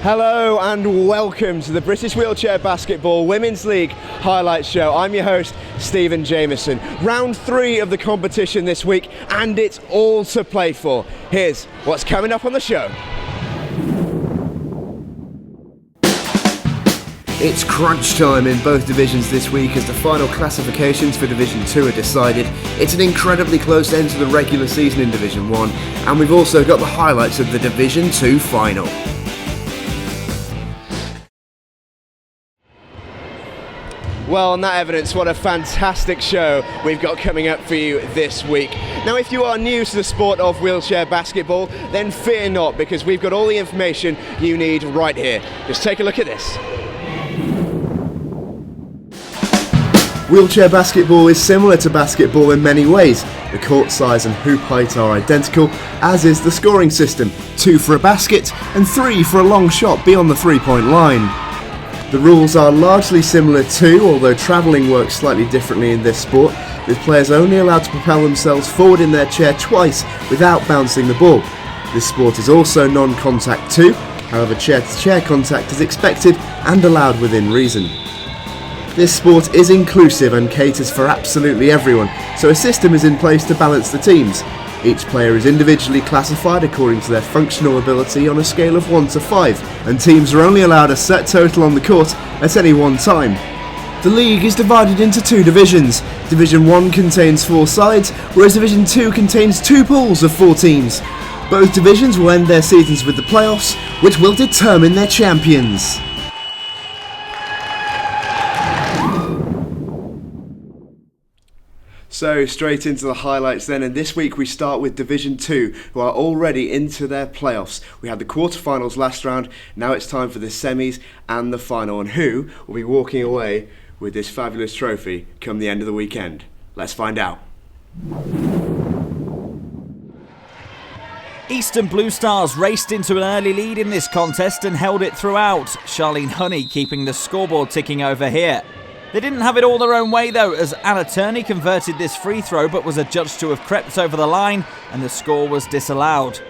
Hello and welcome to the British Wheelchair Basketball Women's League Highlights Show. I'm your host, Stephen Jameson. Round 3 of the competition this week, and it's all to play for. Here's what's coming up on the show. It's crunch time in both divisions this week as the final classifications for Division 2 are decided. It's an incredibly close end to the regular season in Division 1, and we've also got the highlights of the Division 2 final. Well, on that evidence, what a fantastic show we've got coming up for you this week. Now, if you are new to the sport of wheelchair basketball, then fear not, because we've got all the information you need right here. Just take a look at this. Wheelchair basketball is similar to basketball in many ways. The court size and hoop height are identical, as is the scoring system. 2 for a basket and 3 for a long shot beyond the 3-point line. The rules are largely similar too, although travelling works slightly differently in this sport, with players only allowed to propel themselves forward in their chair twice without bouncing the ball. This sport is also non-contact too, however chair-to-chair contact is expected and allowed within reason. This sport is inclusive and caters for absolutely everyone, so a system is in place to balance the teams. Each player is individually classified according to their functional ability on a scale of 1 to 5, and teams are only allowed a set total on the court at any one time. The league is divided into 2 divisions. Division 1 contains 4 sides, whereas Division 2 contains 2 pools of 4 teams. Both divisions will end their seasons with the playoffs, which will determine their champions. So straight into the highlights then, and this week we start with Division 2, who are already into their playoffs. We had the quarterfinals last round, now it's time for the semis and the final, and who will be walking away with this fabulous trophy come the end of the weekend? Let's find out. Eastern Blue Stars raced into an early lead in this contest and held it throughout, Charlene Honey keeping the scoreboard ticking over here. They didn't have it all their own way though, as Anna Turney converted this free throw but was adjudged to have crept over the line and the score was disallowed.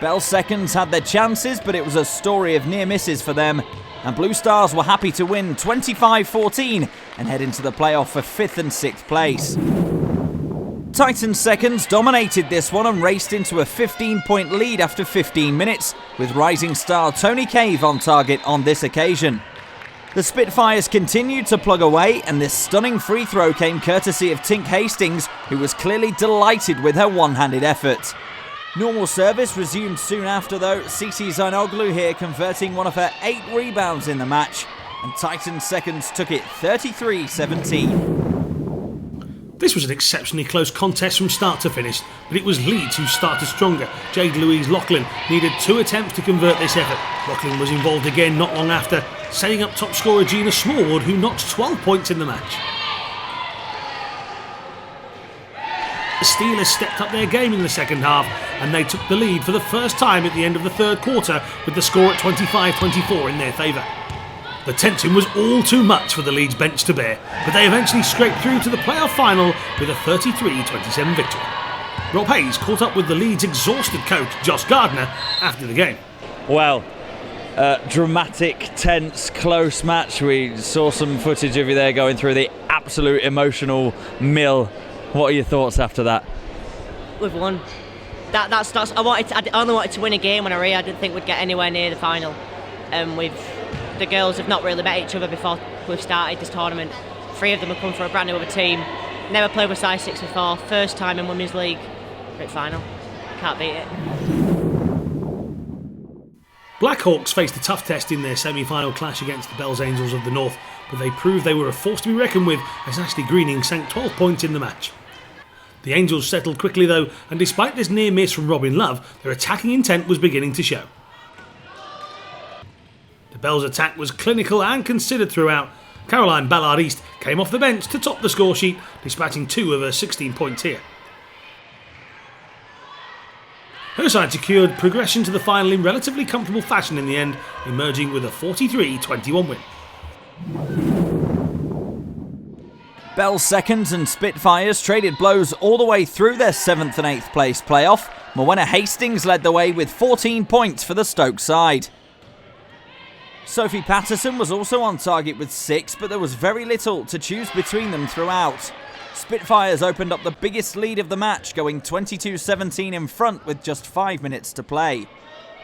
Bell Seconds had their chances, but it was a story of near misses for them, and Blue Stars were happy to win 25-14 and head into the playoff for 5th and 6th place. Titan Seconds dominated this one and raced into a 15-point lead after 15 minutes, with rising star Tony Cave on target on this occasion. The Spitfires continued to plug away, and this stunning free throw came courtesy of Tink Hastings, who was clearly delighted with her one-handed effort. Normal service resumed soon after though, Cici Zainoglu here converting one of her 8 rebounds in the match, and Titan Seconds took it 33-17. This was an exceptionally close contest from start to finish, but it was Leeds who started stronger. Jade Louise Lachlan needed 2 attempts to convert this effort. Lachlan was involved again not long after, setting up top scorer Gina Smallwood, who notched 12 points in the match. The Steelers stepped up their game in the second half, and they took the lead for the first time at the end of the third quarter, with the score at 25-24 in their favour. The tension was all too much for the Leeds bench to bear, but they eventually scraped through to the playoff final with a 33-27 victory. Rob Hayes caught up with the Leeds' exhausted coach, Josh Gardner, after the game. Well, dramatic, tense, close match. We saw some footage of you there going through the absolute emotional mill. What are your thoughts after that? We've won. That's I only wanted to win a game when I didn't think we'd get anywhere near the final. The girls have not really met each other before we've started this tournament. 3 of them have come from a brand new other team. Never played with size 6 before. First time in Women's League. Great final. Can't beat it. Blackhawks faced a tough test in their semi-final clash against the Bells Angels of the North, but they proved they were a force to be reckoned with as Ashley Greening sank 12 points in the match. The Angels settled quickly though, and despite this near miss from Robin Love, their attacking intent was beginning to show. The Bells' attack was clinical and considered throughout. Caroline Ballard East came off the bench to top the score sheet, dispatching 2 of her 16 points here. Her side secured progression to the final in relatively comfortable fashion in the end, emerging with a 43-21 win. Bell Seconds and Spitfires traded blows all the way through their 7th and 8th place playoff. Morwenna Hastings led the way with 14 points for the Stoke side. Sophie Patterson was also on target with 6, but there was very little to choose between them throughout. Spitfires opened up the biggest lead of the match, going 22-17 in front with just 5 minutes to play.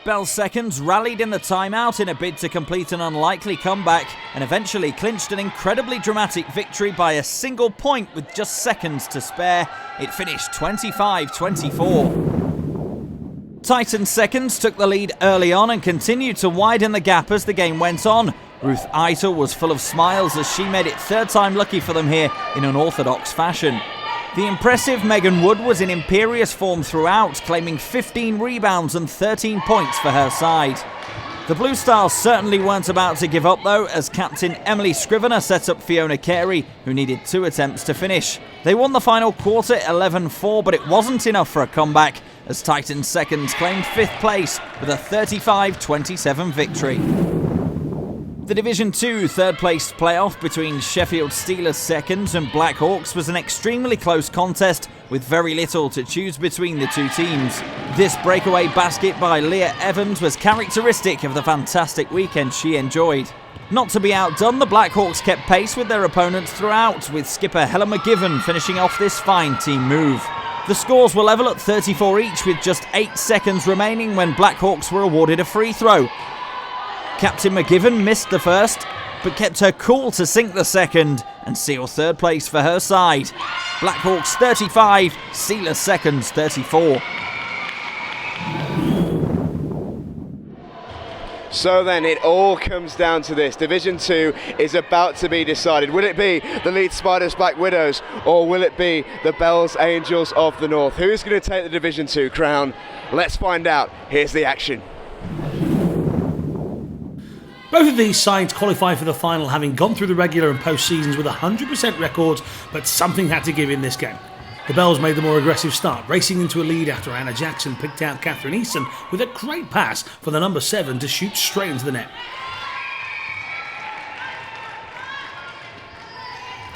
Bell's seconds rallied in the timeout in a bid to complete an unlikely comeback and eventually clinched an incredibly dramatic victory by a single point with just seconds to spare. It finished 25-24. Titans seconds took the lead early on and continued to widen the gap as the game went on. Ruth Eitel was full of smiles as she made it third time lucky for them here in unorthodox fashion. The impressive Megan Wood was in imperious form throughout, claiming 15 rebounds and 13 points for her side. The Blue Stars certainly weren't about to give up though, as captain Emily Scrivener set up Fiona Carey, who needed 2 attempts to finish. They won the final quarter 11-4, but it wasn't enough for a comeback, as Titans seconds claimed 5th place with a 35-27 victory. The Division 2 third-place playoff between Sheffield Steelers seconds and Black Hawks was an extremely close contest with very little to choose between the two teams. This breakaway basket by Leah Evans was characteristic of the fantastic weekend she enjoyed. Not to be outdone, the Black Hawks kept pace with their opponents throughout, with skipper Helen McGiven finishing off this fine team move. The scores were level at 34 each with just 8 seconds remaining when Black Hawks were awarded a free throw. Captain McGiven missed the first, but kept her cool to sink the second and seal third place for her side. Black Hawks 35, Steelers seconds 34. So then it all comes down to this. Division 2 is about to be decided. Will it be the Leeds Spiders Black Widows, or will it be the Bells Angels of the North? Who's going to take the Division 2 crown? Let's find out. Here's the action. Both of these sides qualify for the final, having gone through the regular and post seasons with 100% records, but something had to give in this game. The Bells made the more aggressive start, racing into a lead after Anna Jackson picked out Catherine Easton with a great pass for the number 7 to shoot straight into the net.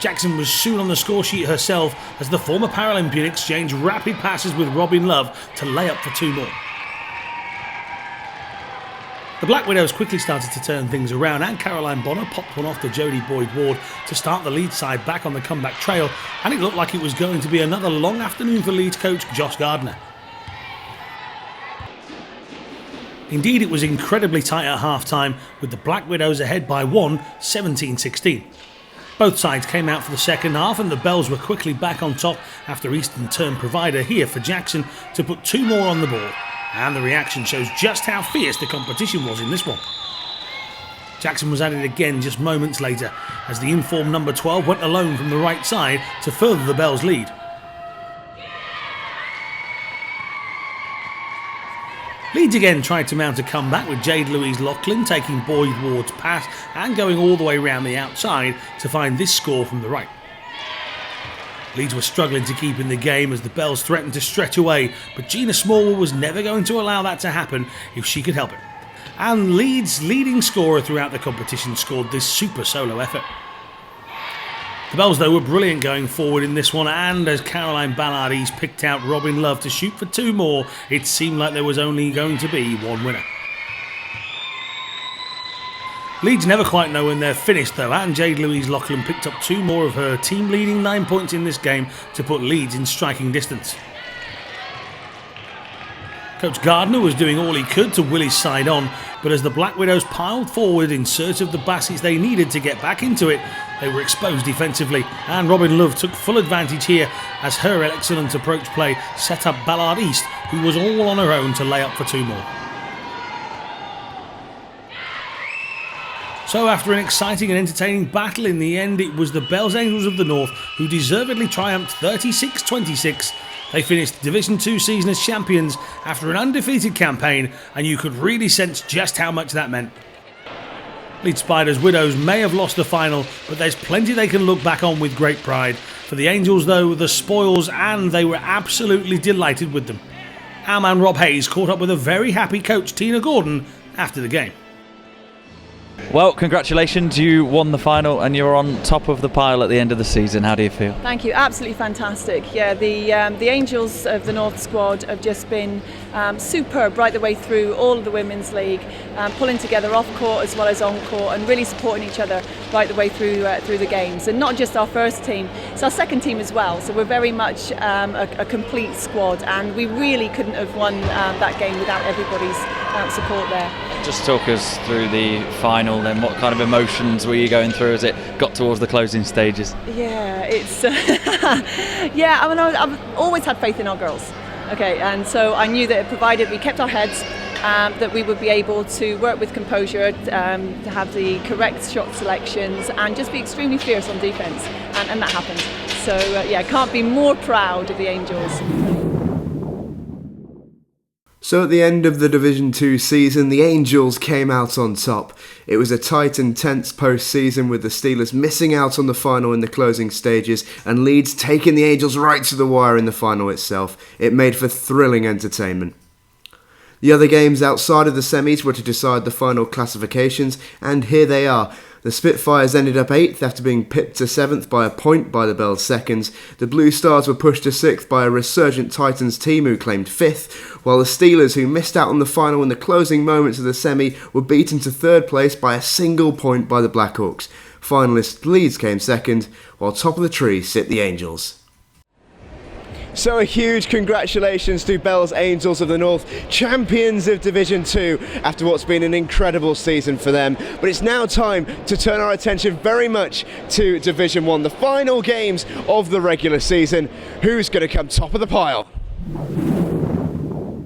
Jackson was soon on the score sheet herself as the former Paralympian exchanged rapid passes with Robin Love to lay up for 2 more. The Black Widows quickly started to turn things around, and Caroline Bonner popped one off to Jodie Boyd-Ward to start the Leeds side back on the comeback trail, and it looked like it was going to be another long afternoon for Leeds coach Josh Gardner. Indeed, it was incredibly tight at half-time, with the Black Widows ahead by 1, 17-16. Both sides came out for the second half, and the Bells were quickly back on top after Easton turned provider here for Jackson to put 2 more on the board. And the reaction shows just how fierce the competition was in this one. Jackson was added again just moments later as the informed number 12 went alone from the right side to further the Bells' lead. Leeds again tried to mount a comeback with Jade Louise Loughlin taking Boyd Ward's pass and going all the way round the outside to find this score from the right. Leeds were struggling to keep in the game as the Bells threatened to stretch away, but Gina Smallwood was never going to allow that to happen if she could help it. And Leeds' leading scorer throughout the competition scored this super solo effort. The Bells though were brilliant going forward in this one, and as Caroline Ballard East picked out Robin Love to shoot for 2 more, it seemed like there was only going to be one winner. Leeds never quite know when they're finished though, and Jade Louise Loughlin picked up 2 more of her team-leading 9 points in this game to put Leeds in striking distance. Coach Gardner was doing all he could to will his side on, but as the Black Widows piled forward in search of the baskets they needed to get back into it, they were exposed defensively, and Robin Love took full advantage here as her excellent approach play set up Ballard East, who was all on her own to lay up for 2 more. So after an exciting and entertaining battle, in the end it was the Bells Angels of the North who deservedly triumphed 36-26. They finished Division 2 season as champions after an undefeated campaign, and you could really sense just how much that meant. Leeds Spiders Widows may have lost the final, but there's plenty they can look back on with great pride. For the Angels though, the spoils, and they were absolutely delighted with them. Our man Rob Hayes caught up with a very happy coach Tina Gordon after the game. Well, congratulations, you won the final and you're on top of the pile at the end of the season. How do you feel? Thank you, absolutely fantastic. Yeah, the Angels of the North squad have just been superb right the way through all of the Women's League, pulling together off court as well as on court and really supporting each other right the way through the games. And not just our first team, it's our second team as well. So we're very much a complete squad, and we really couldn't have won that game without everybody's support there. Just talk us through the final then. What kind of emotions were you going through as it got towards the closing stages? Yeah, it's yeah. I mean, I've always had faith in our girls. Okay, and so I knew that provided we kept our heads, that we would be able to work with composure, to have the correct shot selections, and just be extremely fierce on defence, and that happened. So yeah, can't be more proud of the Angels. So at the end of the Division 2 season, the Angels came out on top. It was a tight and tense post-season, with the Steelers missing out on the final in the closing stages and Leeds taking the Angels right to the wire in the final itself. It made for thrilling entertainment. The other games outside of the semis were to decide the final classifications, and here they are. The Spitfires ended up 8th after being pipped to 7th by a point by the Bells seconds. The Blue Stars were pushed to 6th by a resurgent Titans team who claimed 5th, while the Steelers, who missed out on the final in the closing moments of the semi, were beaten to 3rd place by a single point by the Blackhawks. Finalist Leeds came 2nd, while top of the tree sit the Angels. So a huge congratulations to Bells Angels of the North, champions of Division 2 after what's been an incredible season for them. But it's now time to turn our attention very much to Division 1, the final games of the regular season. Who's going to come top of the pile?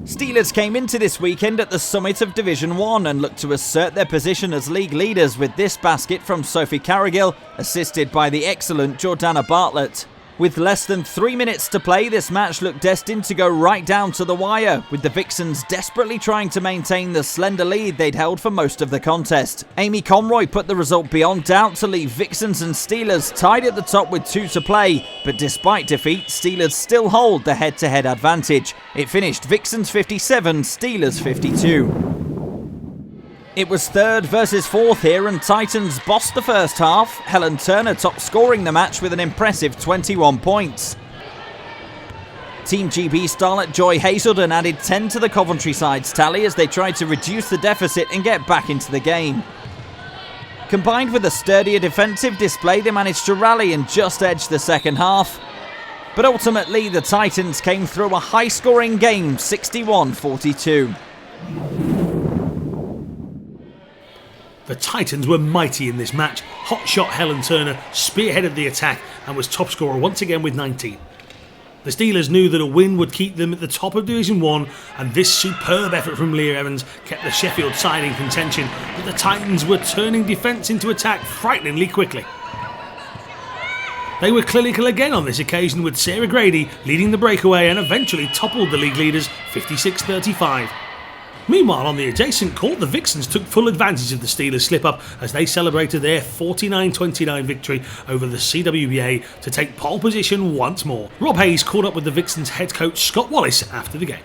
Steelers came into this weekend at the summit of Division 1 and looked to assert their position as league leaders with this basket from Sophie Carrigill, assisted by the excellent Jordana Bartlett. With less than 3 minutes to play, this match looked destined to go right down to the wire, with the Vixens desperately trying to maintain the slender lead they'd held for most of the contest. Amy Conroy put the result beyond doubt to leave Vixens and Steelers tied at the top with 2 to play, but despite defeat, Steelers still hold the head-to-head advantage. It finished Vixens 57, Steelers 52. It was 3rd versus 4th here, and Titans bossed the first half. Helen Turner top scoring the match with an impressive 21 points. Team GB starlet Joy Hazelden added 10 to the Coventry side's tally as they tried to reduce the deficit and get back into the game. Combined with a sturdier defensive display, they managed to rally and just edge the second half. But ultimately, the Titans came through a high-scoring game, 61-42. The Titans were mighty in this match. Hotshot Helen Turner spearheaded the attack and was top scorer once again with 19. The Steelers knew that a win would keep them at the top of Division 1, and this superb effort from Leah Evans kept the Sheffield side in contention, but the Titans were turning defence into attack frighteningly quickly. They were clinical again on this occasion, with Sarah Grady leading the breakaway and eventually toppled the league leaders 56-35. Meanwhile, on the adjacent court, the Vixens took full advantage of the Steelers' slip-up as they celebrated their 49-29 victory over the CWBA to take pole position once more. Rob Hayes caught up with the Vixens' head coach Scott Wallace after the game.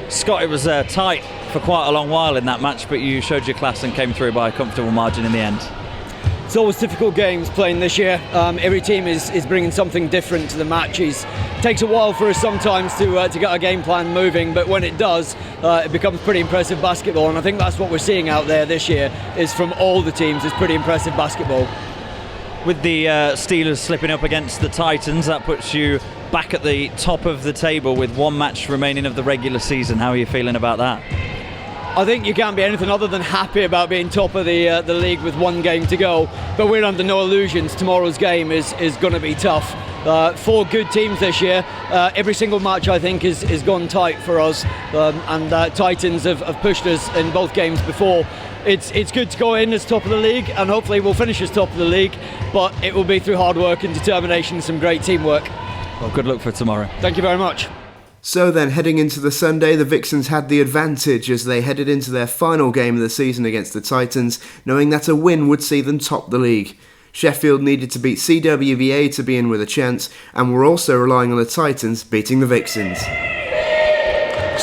Scott, it was tight for quite a long while in that match, but you showed your class and came through by a comfortable margin in the end. It's always difficult games playing this year. Every team is bringing something different to the matches. It takes a while for us sometimes to get our game plan moving, but when it does, it becomes pretty impressive basketball, and I think that's what we're seeing out there this year, is from all the teams, is pretty impressive basketball. With the Steelers slipping up against the Titans, that puts you back at the top of the table with one match remaining of the regular season. How are you feeling about that? I think you can't be anything other than happy about being top of the league with one game to go, but we're under no illusions. Tomorrow's game is going to be tough. 4 good teams this year. Every single match, I think, is gone tight for us, and Titans have pushed us in both games before. It's good to go in as top of the league, and hopefully we'll finish as top of the league, but it will be through hard work and determination and some great teamwork. Well, good luck for tomorrow. Thank you very much. So then, heading into the Sunday, the Vixens had the advantage as they headed into their final game of the season against the Titans, knowing that a win would see them top the league. Sheffield needed to beat CWBA to be in with a chance, and were also relying on the Titans beating the Vixens.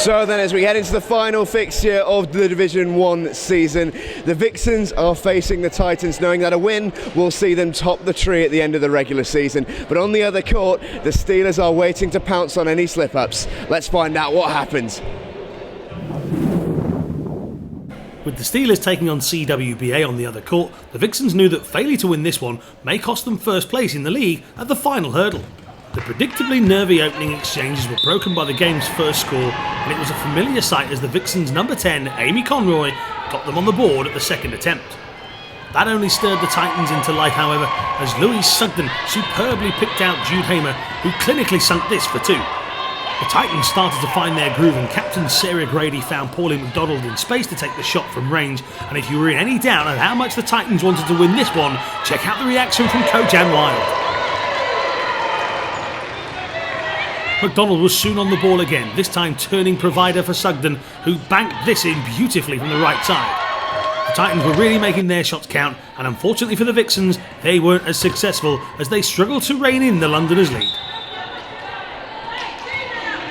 So then, as we head into the final fixture of the Division 1 season, the Vixens are facing the Titans, knowing that a win will see them top the tree at the end of the regular season. But on the other court, the Steelers are waiting to pounce on any slip-ups. Let's find out what happens. With the Steelers taking on CWBA on the other court, the Vixens knew that failure to win this one may cost them first place in the league at the final hurdle. The predictably nervy opening exchanges were broken by the game's first score, and it was a familiar sight as the Vixens' number 10, Amy Conroy, got them on the board at the second attempt. That only stirred the Titans into life, however, as Louise Sugden superbly picked out Jude Hamer, who clinically sunk this for 2. The Titans started to find their groove, and Captain Sarah Grady found Pauline McDonald in space to take the shot from range. And if you were in any doubt on how much the Titans wanted to win this one, check out the reaction from Coach Anne Wild. McDonald was soon on the ball again, this time turning provider for Sugden, who banked this in beautifully from the right side. The Titans were really making their shots count, and unfortunately for the Vixens, they weren't as successful as they struggled to rein in the Londoners' lead.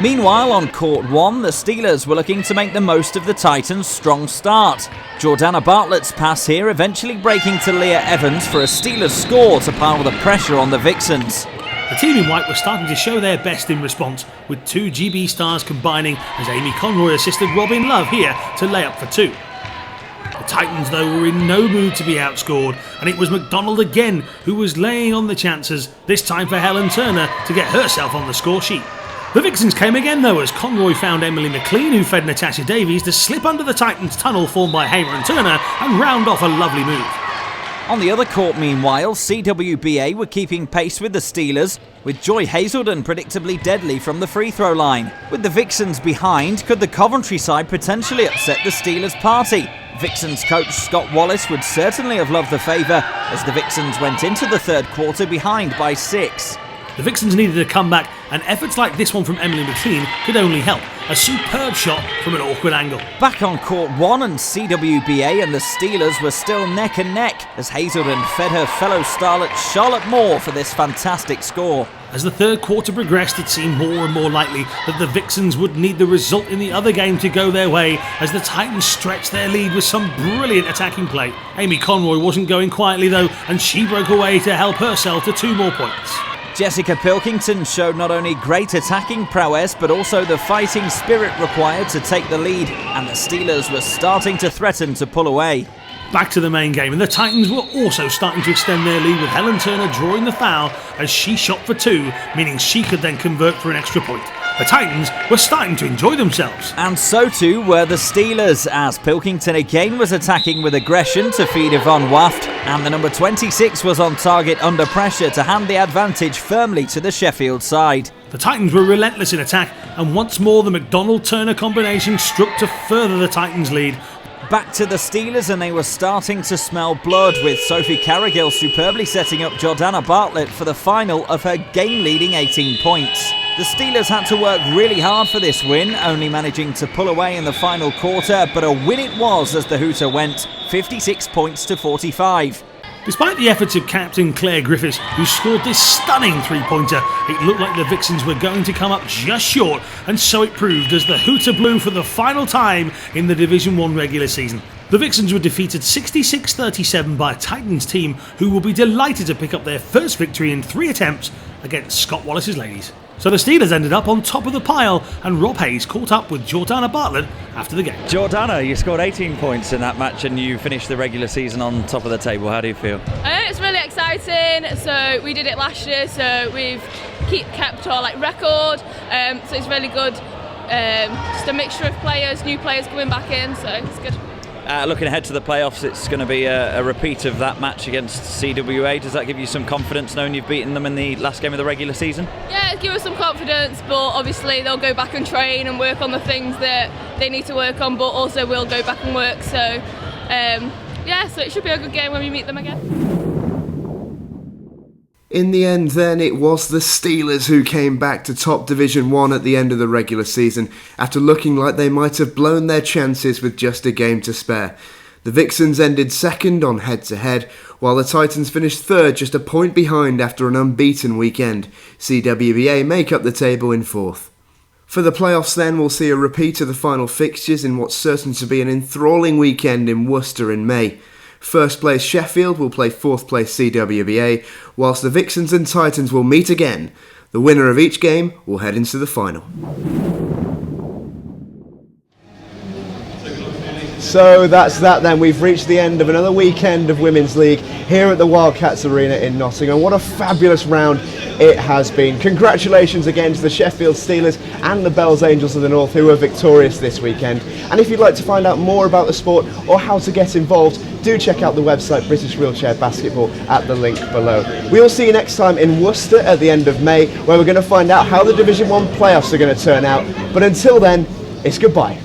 Meanwhile, on court 1, the Steelers were looking to make the most of the Titans' strong start. Jordana Bartlett's pass here eventually breaking to Leah Evans for a Steelers score to pile the pressure on the Vixens. The team in white were starting to show their best in response, with 2 GB stars combining as Amy Conroy assisted Robin Love here to lay up for 2. The Titans, though, were in no mood to be outscored, and it was McDonald again who was laying on the chances, this time for Helen Turner to get herself on the score sheet. The Vixens came again, though, as Conroy found Emily McLean, who fed Natasha Davies, to slip under the Titans' tunnel formed by Hamer and Turner and round off a lovely move. On the other court, meanwhile, CWBA were keeping pace with the Steelers, with Joy Hazelden predictably deadly from the free throw line. With the Vixens behind, could the Coventry side potentially upset the Steelers' party? Vixens coach Scott Wallace would certainly have loved the favour, as the Vixens went into the third quarter behind by 6. The Vixens needed a comeback, and efforts like this one from Emily McLean could only help. A superb shot from an awkward angle. Back on court 1, and CWBA and the Steelers were still neck and neck, as Hazelden fed her fellow starlet Charlotte Moore for this fantastic score. As the third quarter progressed, it seemed more and more likely that the Vixens would need the result in the other game to go their way, as the Titans stretched their lead with some brilliant attacking play. Amy Conroy wasn't going quietly though, and she broke away to help herself to 2 more points. Jessica Pilkington showed not only great attacking prowess, but also the fighting spirit required to take the lead, and the Steelers were starting to threaten to pull away. Back to the main game, and the Titans were also starting to extend their lead, with Helen Turner drawing the foul as she shot for 2, meaning she could then convert for an extra point. The Titans were starting to enjoy themselves. And so too were the Steelers, as Pilkington again was attacking with aggression to feed Yvonne Waft, and the number 26 was on target under pressure to hand the advantage firmly to the Sheffield side. The Titans were relentless in attack, and once more the McDonald-Turner combination struck to further the Titans' lead. Back to the Steelers, and they were starting to smell blood, with Sophie Carrigill superbly setting up Jordana Bartlett for the final of her game-leading 18 points. The Steelers had to work really hard for this win, only managing to pull away in the final quarter, but a win it was as the hooter went 56 points to 45. Despite the efforts of captain Claire Griffiths, who scored this stunning three-pointer, it looked like the Vixens were going to come up just short, and so it proved as the hooter blew for the final time in the Division 1 regular season. The Vixens were defeated 66-37 by a Titans team who will be delighted to pick up their first victory in 3 attempts against Scott Wallace's ladies. So the Steelers ended up on top of the pile, and Rob Hayes caught up with Jordana Bartlett after the game. Jordana, you scored 18 points in that match and you finished the regular season on top of the table. How do you feel? It's really exciting. So we did it last year, so we've kept our record. So it's really good. Just a mixture of players, new players coming back in, so it's good. Looking ahead to the playoffs, it's going to be a repeat of that match against CWA. Does that give you some confidence knowing you've beaten them in the last game of the regular season? Yeah, it gives us some confidence, but obviously they'll go back and train and work on the things that they need to work on, but also we'll go back and work. So, so it should be a good game when we meet them again. In the end then, it was the Steelers who came back to top Division 1 at the end of the regular season, after looking like they might have blown their chances with just a game to spare. The Vixens ended second on head-to-head, while the Titans finished third, just a point behind after an unbeaten weekend. CWBA make up the table in fourth. For the playoffs then, we'll see a repeat of the final fixtures in what's certain to be an enthralling weekend in Worcester in May. First place Sheffield will play fourth place CWBA, whilst the Vixens and Titans will meet again. The winner of each game will head into the final. So that's that then. We've reached the end of another weekend of Women's League here at the Wildcats Arena in Nottingham. What a fabulous round it has been. Congratulations again to the Sheffield Steelers and the Bells Angels of the North, who were victorious this weekend. And if you'd like to find out more about the sport or how to get involved, do check out the website British Wheelchair Basketball at the link below. We'll see you next time in Worcester at the end of May, where we're going to find out how the Division 1 playoffs are going to turn out. But until then, it's goodbye.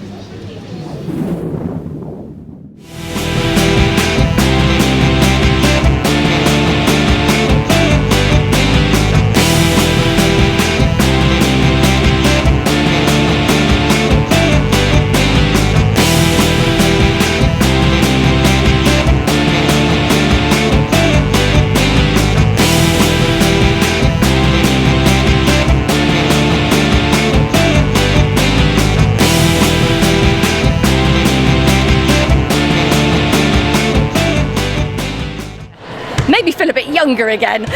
Maybe feel a bit younger again.